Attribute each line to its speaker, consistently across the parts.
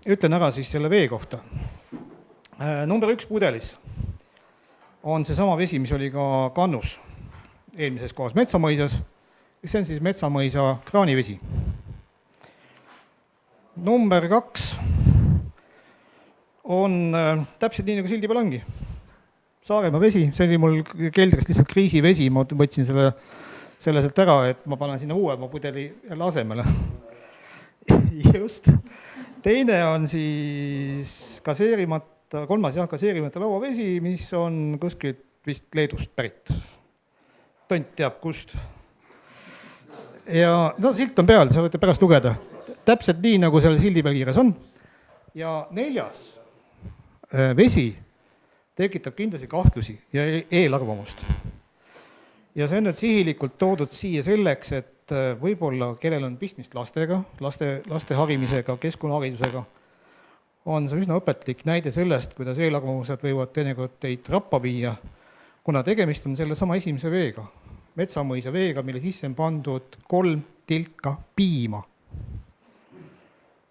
Speaker 1: ütlen ära siis selle vee kohta. Number 1 pudelis on see sama vesi, mis oli ka kannus eelmises kohas Metsamõisas. See on siis Metsamõisa kraanivesi. Number 2 on täpselt nii, nagu sildi peal ongi. Saaremaa vesi, see oli mul keldrist lihtsalt kriisivesi, ma võtsin selle sealt ära, et ma panen sinna uuema pudeli jälle asemele. Just. Teine on siis gaseerimata, kolmas gaseerimata lauavesi, mis on kuskilt vist Leedust pärit. Tont teab kust. Ja silt on peal, sa võite pärast lugeda. Täpselt nii, nagu selle sildi peal kirjas on. Ja 4. vesi tekitab kindlasti kahtlusi ja eelarvamust. Ja see on nüüd sihilikult toodud siia selleks, et võib-olla kellel on pistmist lastega, laste harimisega, keskkonnaharidusega, on see üsna õpetlik näide sellest, kuidas eelarvamused võivad teinekord teid rappa viia, kuna tegemist on selle sama esimese veega, Metsamõisa veega, mille sisse on pandud 3 tilka piima.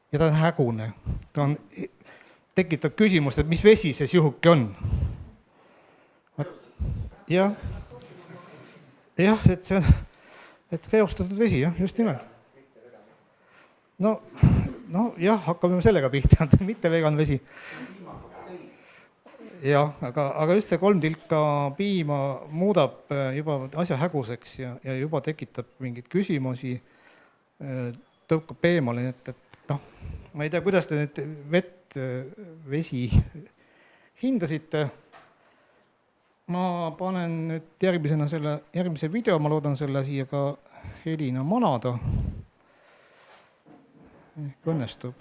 Speaker 1: Ja ta on hägune. Ta tekitab küsimust, et mis vesi see juhuke on. Jah, et see on reostatud vesi, just nimelt. No jah, hakkame sellega pihta, mitte vegan vesi. Jah, aga just see 3 tilka piima muudab juba asja häguseks ja juba tekitab mingeid küsimusi, tõukab eemale, et ma ei tea, kuidas te nüüd vett, vesi hindasite. Ma panen nüüd järgmise video, ma loodan selle siia ka helina manada. Õnnestub.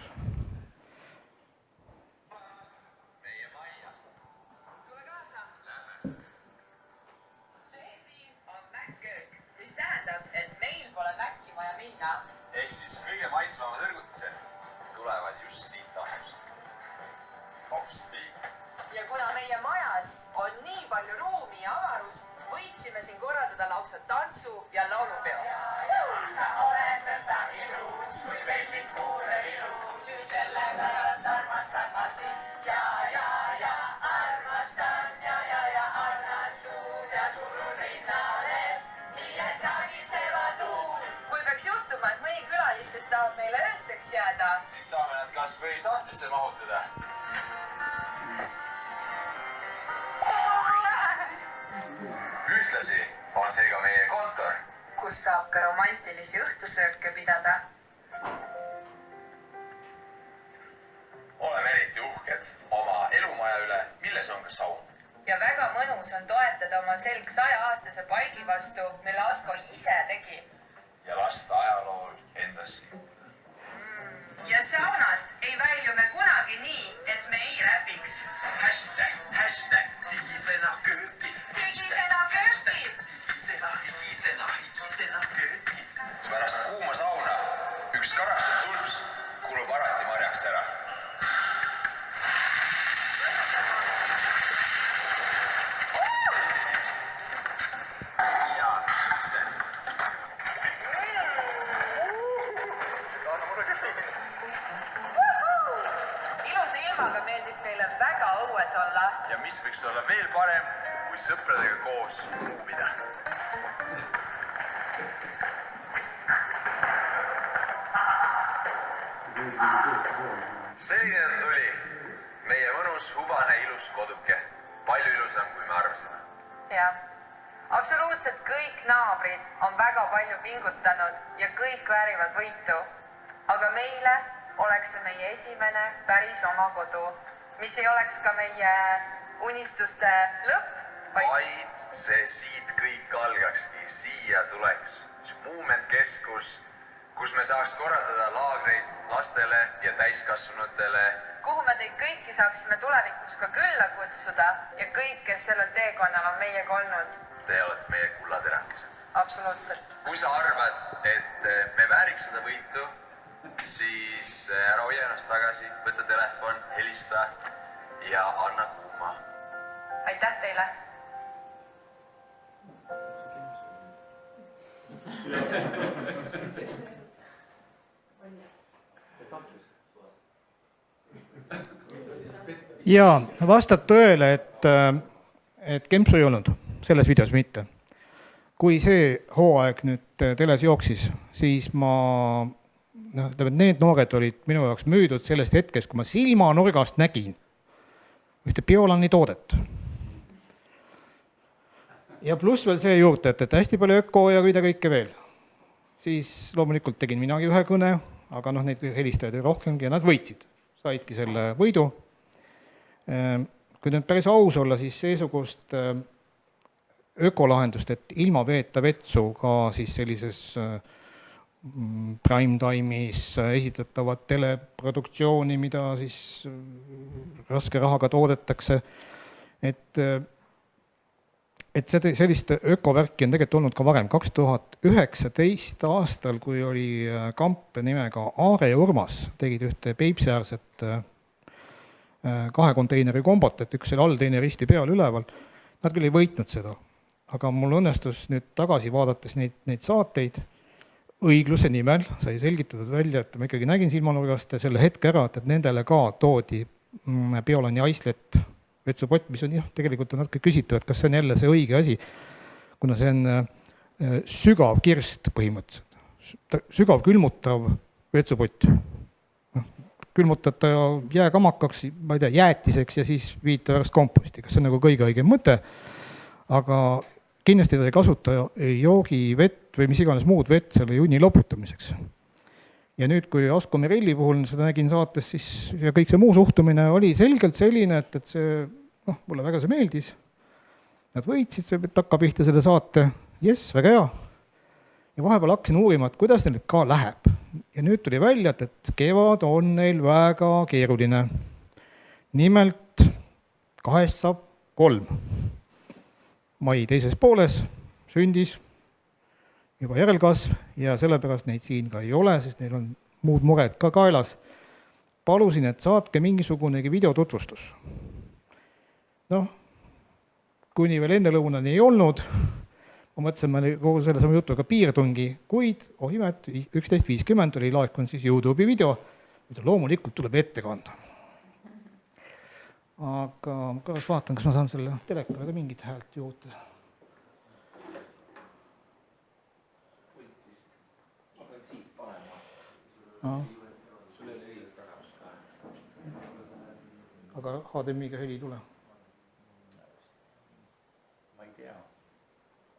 Speaker 2: Ehk siis kõige maitsvamad hõrgutised tulevad just siit ahjust. Hopsti.
Speaker 3: Ja kuna meie majas on nii palju ruumi ja avarust, võiksime siin korraldada lausa tantsu ja laulupeo. Sa oled nõnda ilus, kui pellid kuule ilus, ju sellepärast armastan ma sind. Ja armastan ja annan suud ja surun rinnale, nii et ragisevad luud. Kui peaks juhtuma, et mõni külalistest tahab meile öösseks jääda,
Speaker 2: siis saame nad kas või sahtlisse mahutada. Ühtlasi on see ka meie kontor,
Speaker 3: kus saab ka romantilisi õhtusööke pidada.
Speaker 2: Oleme eriti uhked oma elumaja üle, milles on ka saun.
Speaker 3: Ja väga mõnus on toetada oma selg 100-aastase palgi vastu, mille Asko ise tegi.
Speaker 2: Ja lasta ajalool endasse juurde.
Speaker 3: Ja saunast ei välju me kunagi nii, et me ei räpiks.
Speaker 2: Hashtag higisena kööki.
Speaker 3: Higisena kööki.
Speaker 2: Higisena kööki. Pärast kuuma sauna üks karastud sulps kulub alati marjaks ära. Ja sisse.
Speaker 3: Ilusa ilmaga meeldib teile väga õues olla.
Speaker 2: Ja mis võiks olla veel parem, kui sõpradega koos muumida. Selline tuli meie mõnus, hubane, ilus koduke. Palju ilusam, kui me arvasime.
Speaker 3: Jah. Absoluutselt kõik naabrid on väga palju pingutanud ja kõik väärivad võitu. Aga meile oleks see meie esimene päris oma kodu, mis ei oleks ka meie unistuste lõpp.
Speaker 2: Vaid see siit kõik algakski, siia tuleks. Movement keskus, kus me saaks korraldada laagreid lastele ja täiskasvanutele.
Speaker 3: Kuhu me teid kõiki saaksime tulevikus ka külla kutsuda ja kõik, kes sellel teekonnal on meiega olnud.
Speaker 2: Te olete meie kullaterakesed.
Speaker 3: Absoluutselt.
Speaker 2: Kui sa arvad, et me vääriks seda võitu, siis ära hoia ennast tagasi, võta telefon, helista ja anna kuuma.
Speaker 3: Aitäh teile!
Speaker 1: Ja vastab tõele, et kempsu ei olnud selles videos mitte. Kui see hooaeg nüüd teles jooksis, siis need noored olid minu jaoks müüdud sellest hetkest, kui ma silmanurgast nägin ühte Biolani toodet. Ja pluss veel see juurde, et hästi palju öko ja mida kõike veel. Siis loomulikult tegin minagi ühe kõne, aga neid helistajaid oli rohkemgi ja nad võitsid. Saidki selle võidu. Kui nüüd päris aus olla, siis seesugust ökolahendust, et ilma veeta vetsu ka siis sellises prime time'is esitatavat teleproduktsiooni, mida siis raske rahaga toodetakse, et sellist ökovärki on tegelikult olnud ka varem. 2019 aastal, kui oli kamp nimega Aare ja Urmas, tegid ühte Peipsiäärset 2 konteineri kombot, et üks oli all, teine risti peal üleval. Nad küll ei võitnud seda, aga mul õnnestus nüüd tagasi vaadates neid saateid õigluse nimel, sai selgitatud välja, et ma ikkagi nägin silmanurgast selle hetke ära, et nendele ka toodi Biolani Icelet vetsupott, mis on tegelikult natuke küsitav, et kas see on jälle see õige asi, kuna see on sügav kirst põhimõtteliselt, sügav külmutav vetsupott. Külmutada jääkamakaks, ma ei tea, jäätiseks ja siis viita pärast komposti. Kas see on nagu kõige õigem mõte, aga kindlasti ta ei kasuta joogivett või mis iganes muud vett selle junni loputamiseks. Ja nüüd, kui Asko Mirelli puhul seda nägin saates, siis ja kõik see muu suhtumine oli selgelt selline, et see, mulle väga see meeldis. Nad võitsid see takkapihta selle saate, väga hea. Ja vahepeal hakkasin uurima, et kuidas neil ka läheb. Ja nüüd tuli välja, et kevad on neil väga keeruline. Nimelt 2 saab 3. Mai teises pooles sündis juba järelkasv ja sellepärast neid siin ka ei ole, sest neil on muud mured ka kaelas. Palusin, et saatke mingisugunegi videotutvustus. Kuni veel enne lõunani ei olnud, ma mõtlesin, ma kogu selle sama jutuga piirdungi, kuid imet, 11.50 oli laekunud siis YouTube'i video, mida loomulikult tuleb ette kanda. Aga ma vaatan, kas ma saan selle telekale ka mingit häält juurde. Aga HDMI-ga heli tule.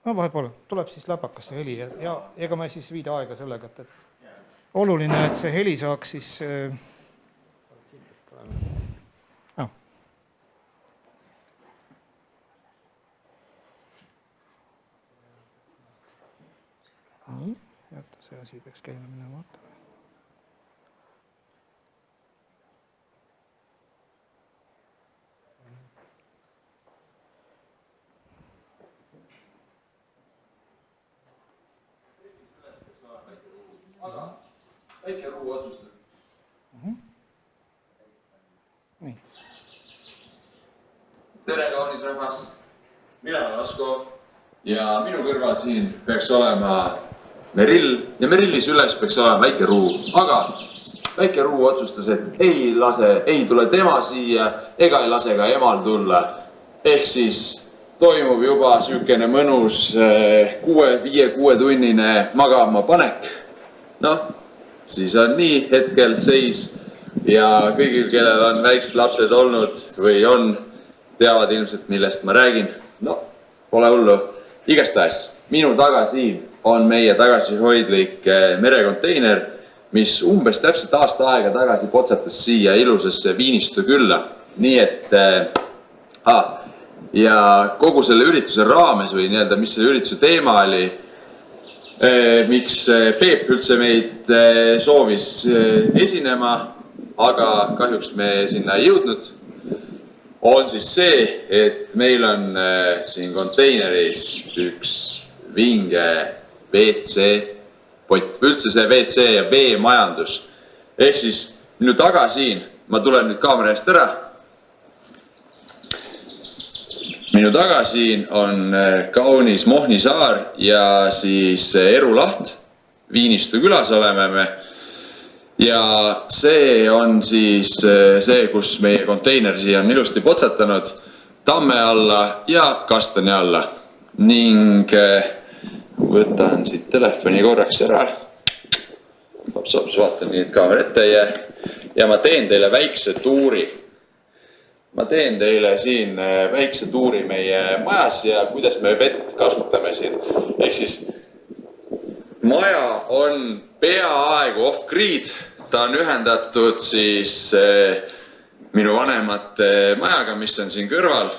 Speaker 1: Vahepeal tuleb siis läpakas see heli ja ega me siis viida aega sellega, et oluline, et see heli saaks siis nii, jätta see asi peaks käima minema vaatama.
Speaker 4: Väike Ruu otsustas.
Speaker 1: Nii.
Speaker 4: Tere, kaunis rahvas! Mina olen Asko ja minu kõrval siin peaks olema Merill ja Merillis üles peaks olema Väike Ruu. Aga Väike Ruu otsustas, et ei tule tema siia ega ei lase ka emal tulla. Ehk siis toimub juba sükene mõnus 5-6 tunnine magama panek. Siis on nii hetkel seis ja kõigil, kellel on väiksed lapsed olnud või on, teavad ilmselt, millest ma räägin. Pole hullu. Igastahes, minu taga siin on meie tagasihoidlik merekonteiner, mis umbes täpselt aasta aega tagasi potsatas siia ilusasse Viinistu külla. Nii et ja kogu selle ürituse raames või nii-öelda, mis selle ürituse teema oli, miks Peep üldse meid soovis esinema, aga kahjuks me sinna ei jõudnud, on siis see, et meil on siin konteineris üks vinge WC-pott, üldse see WC ja veemajandus. Ehk siis minu taga siin, ma tulen nüüd kaamera eest ära, minu taga siin on kaunis Mohni saar ja siis Eru laht. Viinistu külas oleme me. ja see on siis see, kus meie konteiner siia on ilusti potsatanud tamme alla ja kastani alla ning võtan siit telefoni korraks ära. Vaatan nii, et kaamera ette ja ma teen teile väikse tuuri. Ma teen teile siin väikse tuuri meie majas ja kuidas me vett kasutame siin. Ehk siis maja on peaaegu off-grid, ta on ühendatud siis minu vanemate majaga, mis on siin kõrval.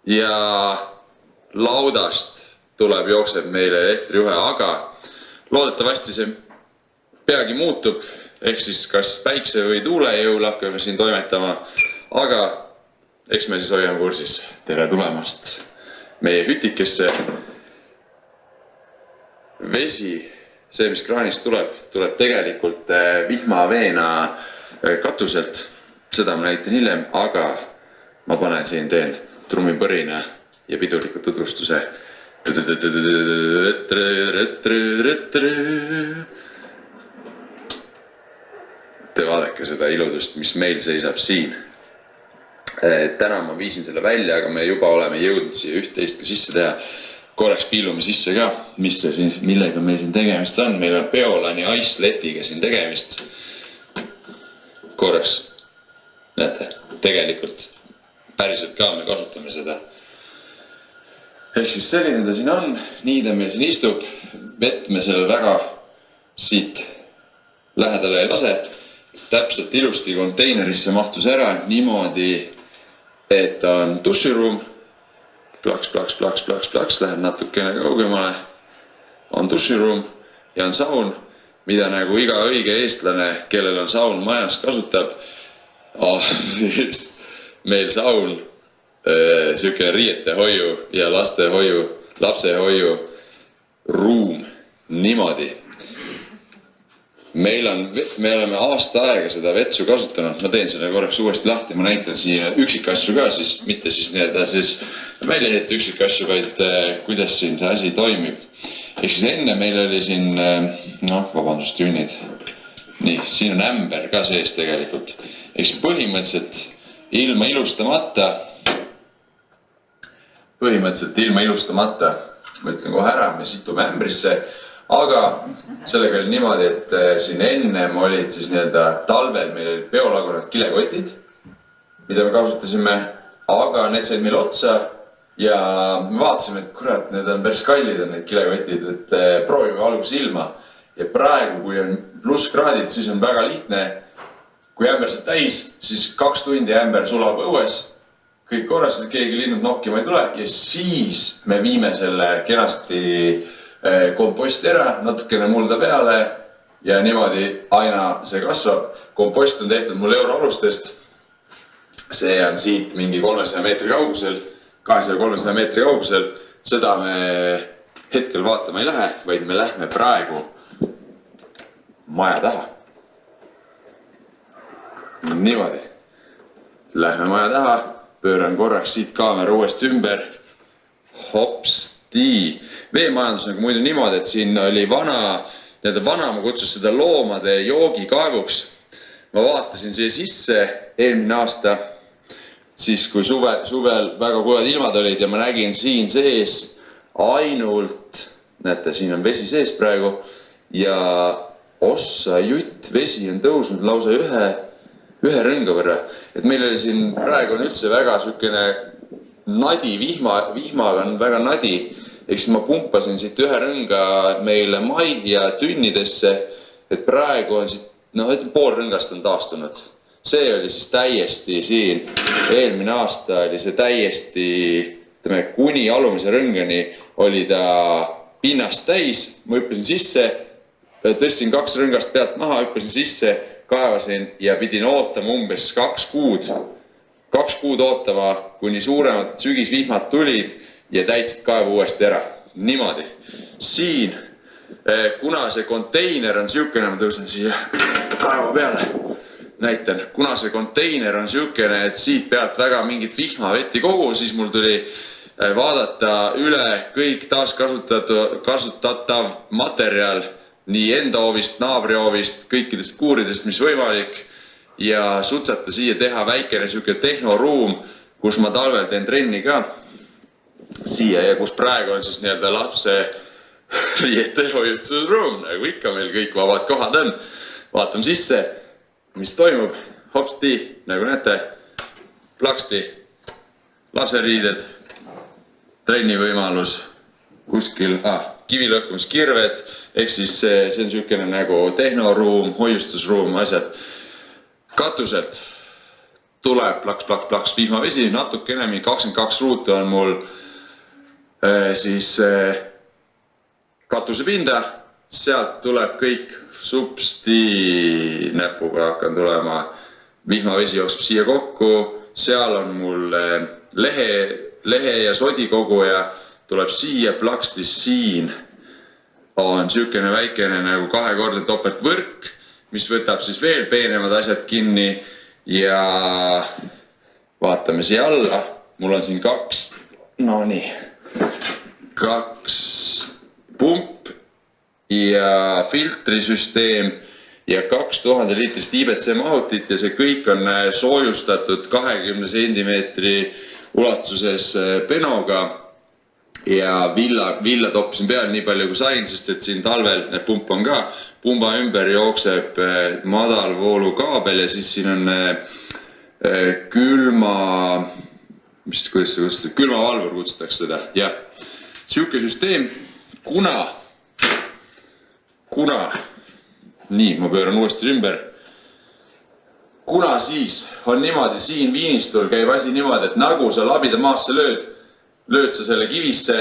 Speaker 4: Ja laudast jookseb meile elektrijuhe, aga loodetavasti see peagi muutub, ehk siis kas päikse või tuule jõul hakkame siin toimetama, aga eks me siis hoiame kursis. Tere tulemast meie hütikesse. Vesi, see mis kraanist tuleb tegelikult vihmaveena katuselt. Seda ma näitan hiljem, aga ma panen siin, teen trummipõrina ja piduliku tutvustuse. Te vaadake seda iludust, mis meil seisab siin. Täna ma viisin selle välja, aga me juba oleme jõudnud siia üht-teist ka sisse teha. Korraks piilume sisse ka, millega meil siin tegemist on. Meil on Beolani Ice-letiga siin tegemist. Korraks, näete, tegelikult päriselt ka me kasutame seda. Ehk siis selline ta siin on, nii ta meil siin istub. Vett me selle väga siit lähedale ei lase. Täpselt ilusti konteinerisse mahtus ära niimoodi, et on duširuum. Plaks, läheb natukene kaugemale. On duširuum ja on saun, mida nagu iga õige eestlane, kellel on saun majas, kasutab. Siis meil saun, siukene riietehoiu ja lapsehoiu ruum niimoodi. Me oleme aasta aega seda vetsu kasutanud. Ma teen selle korraks uuesti lahti. Ma näitan siin üksikasju ka siis, mitte siis nii-öelda siis väljaheeti üksikasju, vaid kuidas siin see asi toimib. Ehk siis enne meil oli siin, vabandust, junnid. Nii, siin on ämber ka sees tegelikult. Ehk siis põhimõtteliselt ilma ilustamata, ma ütlen kohe ära, me situme ämbrisse, aga sellega oli niimoodi, et siin ennem olid siis nii-öelda talvel meil olid biolagunenud kilekotid, mida me kasutasime, aga need said meil otsa ja me vaatasime, et kurat, need on päris kallid on need kilekotid, et proovime alguses ilma. Ja praegu, kui on plusskraadid, siis on väga lihtne. Kui ämber saab täis, siis 2 tundi ämber sulab õues, kõik korras, keegi linnud nokkima ei tule ja siis me viime selle kenasti komposti ära, natukene mulda peale ja niimoodi aina see kasvab. Kompost on tehtud mul euroalustest. See on siit mingi 300 meetri kaugusel, 200-300 meetri kaugusel. Seda me hetkel vaatama ei lähe, vaid me lähme praegu maja taha. Niimoodi. Lähme maja taha, pööran korraks siit kaamera uuesti ümber. Hopsti. Veemajandus on muidu niimoodi, et siin oli vanaema kutsus seda loomade joogikaevuks. Ma vaatasin siia sisse eelmine aasta, siis kui suvel väga kuivad ilmad olid ja ma nägin siin sees ainult, näete, siin on vesi sees praegu ja ossa jutt, vesi on tõusnud lausa ühe rõnga võrra. Et meil oli siin praegu on üldse väga sükene nadi, vihmaga on väga nadi. Eks ma pumpasin siit ühe rõnga meile mai ja tünnidesse, et praegu on siit, pool rõngast on taastunud. See oli siis täiesti siin, eelmine aasta oli see täiesti, kuni alumise rõngani oli ta pinnast täis, ma hüppasin sisse, tõstsin 2 rõngast pealt maha, hüppasin sisse, kaevasin ja pidin ootama umbes 2 kuud. 2 kuud ootama, kuni suuremad sügisvihmad tulid ja täitsid kaevu uuesti ära. Niimoodi. Siin, kuna see konteiner on siukene, ma tõusen siia kaevu peale, näitan, kuna see konteiner on siukene, et siit pealt väga mingit vihmavett ei kogu, siis mul tuli vaadata üle kõik taaskasutatav materjal nii enda hoovist, naabri hoovist, kõikidest kuuridest, mis võimalik ja sutsata siia teha väikene siuke tehnoruum, kus ma talvel teen trenni ka siia ja kus praegu on siis nii-öelda lapse riietehoiustusruum, nagu ikka meil kõik vabad kohad on. Vaatame sisse, mis toimub. Hopsti, nagu näete, plaksti, lapseriided, trennivõimalus, kuskil kivilõhkumiskirved, ehk siis see on niisugune nagu tehnoruum, hoiustusruum, asjad. Katuselt tuleb plaks vihmavesi, natuke enam, 22 ruutu on mul siis katusepinda, sealt tuleb kõik supsti näpuga hakkan tulema, vihmavesi jookseb siia kokku, seal on mul lehe ja sodikoguja, tuleb siia plaksti siin, on niisugune väikene nagu kahekordne topeltvõrk, mis võtab siis veel peenemad asjad kinni ja vaatame siia alla, mul on siin kaks pump ja filtrisüsteem ja 2000 liitrist IBC mahutit ja see kõik on soojustatud 20 centimeetri ulatuses penoga ja villa toppisin peale nii palju kui sain, sest et siin talvel pump on ka, pumba ümber jookseb madalvoolukaabel ja siis siin on külmavalvur kutsutakse seda, jah. Siuke süsteem, kuna, nii, ma pööran uuesti ümber, kuna siis on niimoodi, siin viinistul käib asi niimoodi, et nagu sa labida maasse lööd sa selle kivisse,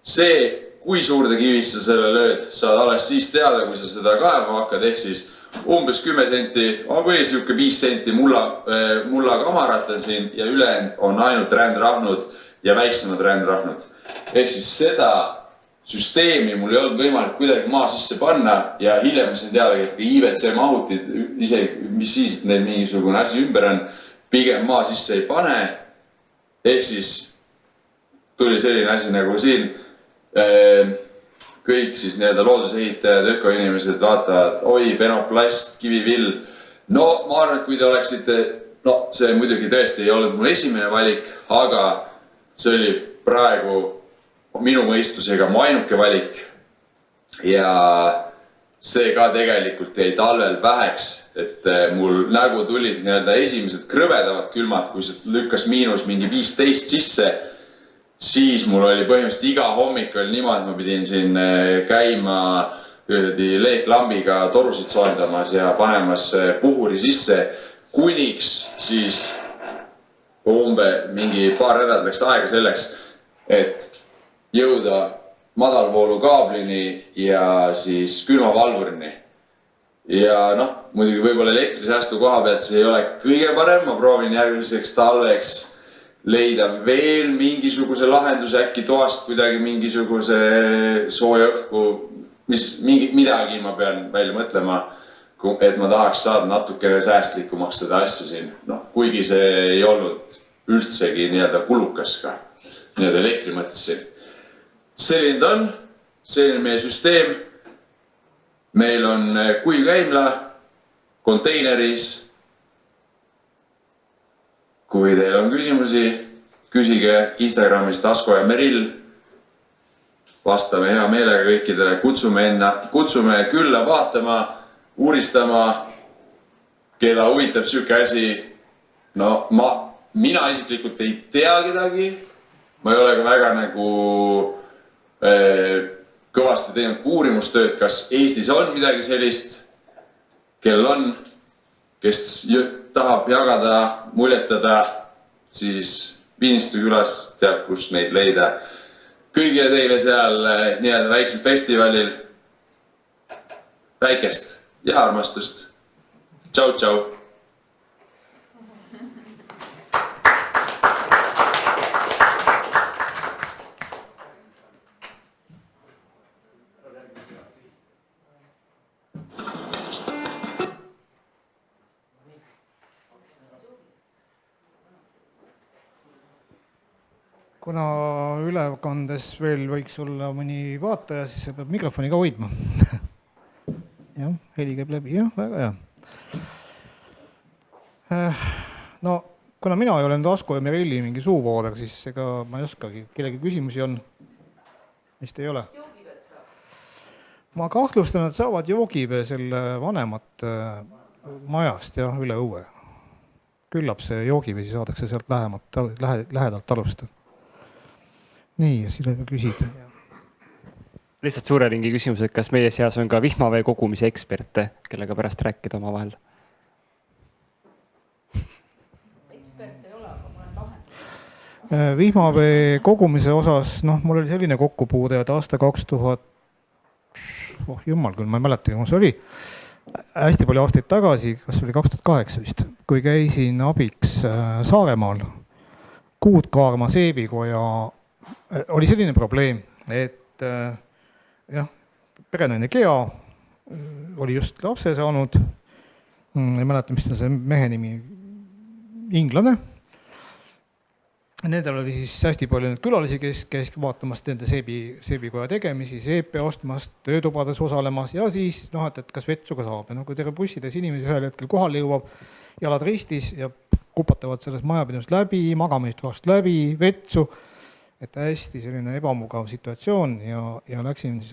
Speaker 4: see, kui suurde kivisse selle lööd, saad alles siis teada, kui sa seda kaevama hakkad, ehk siis umbes 10 senti, või siuke 5 senti mulla kamarat on siin ja ülejäänud on ainult rändrahnud ja väiksemad rändrahnud. Ehk siis seda süsteemi mul ei olnud võimalik kuidagi maa sisse panna ja hiljem sain teada, et ka IBC mahutid, isegi mis siis, et neil mingisugune asi ümber on, pigem maa sisse ei pane. Ehk siis tuli selline asi nagu siin, kõik siis nii-öelda loodusehitajad, ökoinimesed vaatavad, oi, penoplast, kivivill. No ma arvan, et kui te oleksite, see muidugi tõesti ei olnud mul esimene valik, aga see oli praegu minu mõistusega mu ainuke valik ja see ka tegelikult jäi talvel väheks, et mul nägu tulid nii-öelda esimesed krõvedavad külmad, kui see lükkas miinus mingi 15 sisse, siis mul oli põhimõtteliselt iga hommik oli niimoodi, ma pidin siin käima leeklambiga torusid soendamas ja panemas puhuri sisse, kuniks siis mingi paar nädalat läks aega selleks, et jõuda madalvoolukaablini ja siis külmavalvurini. Ja muidugi võib-olla elektrisäästu koha pealt see ei ole kõige parem, ma proovin järgmiseks talveks leida veel mingisuguse lahenduse, äkki toast kuidagi mingisuguse sooja õhku, midagi ma pean välja mõtlema, et ma tahaks saada natukene säästlikumaks seda asja siin, kuigi see ei olnud üldsegi nii-öelda kulukas ka, nii-öelda elektri mõttes siin. Selline ta on, selline meie süsteem, meil on kuivkäimla konteineris. Kui teil on küsimusi, küsige Instagramist Asko ja Merill. Vastame hea meelega kõikidele, kutsume külla vaatama, uuristama, keda huvitab siuke asi. Mina isiklikult ei tea kedagi, ma ei ole ka väga nagu kõvasti teinud uurimustööd, kas Eestis on midagi sellist, kellel on, kes tahab jagada, muljetada, siis Viinistu külas teab, kus meid leida. Kõigile teile seal nii-öelda väiksel festivalil väikest ja armastust. Tšau, tšau!
Speaker 1: Kuna ülekandes veel võiks olla mõni vaataja, siis see peab mikrofoni ka hoidma. heli käib läbi, jah, väga hea. No, kuna mina ei ole nüüd Asko ja Merilli mingi suuvooder, siis ega ma ei oskagi. Kellegi küsimusi on? Vist ei ole. Ma kahtlustan, et saavad joogivee selle vanemat majast ja üle õue. Küllap see joogivesi saadakse sealt lähedalt talust. Nii, ja siin küsid.
Speaker 5: Lihtsalt suure ringi küsimus, et kas meie seas on ka vihmavee kogumise eksperte, kellega pärast rääkida oma vahel?
Speaker 1: Vihmavee kogumise osas, mul oli selline kokkupuude, et aasta 2000, jumal küll, ma ei mäletagi, kus oli, hästi palju aastaid tagasi, kas oli 2008 vist, kui käisin abiks Saaremaal Kuutkaarma seebikoja, oli selline probleem, et perenaine Gea oli just lapse saanud, ei mäleta, mis see mehe nimi, inglane. Nendel oli siis hästi palju külalisi, kes käis vaatamas nende seebikoja tegemisi, seepe ostmas, töötubades osalemas ja siis, et kas vetsu ka saab. Ja kui terve bussides inimesi ühel hetkel kohale jõuab, jalad ristis ja kupatavad sellest majapidamist läbi, magamist vast läbi, vetsu, et hästi selline ebamugav situatsioon ja läksin siis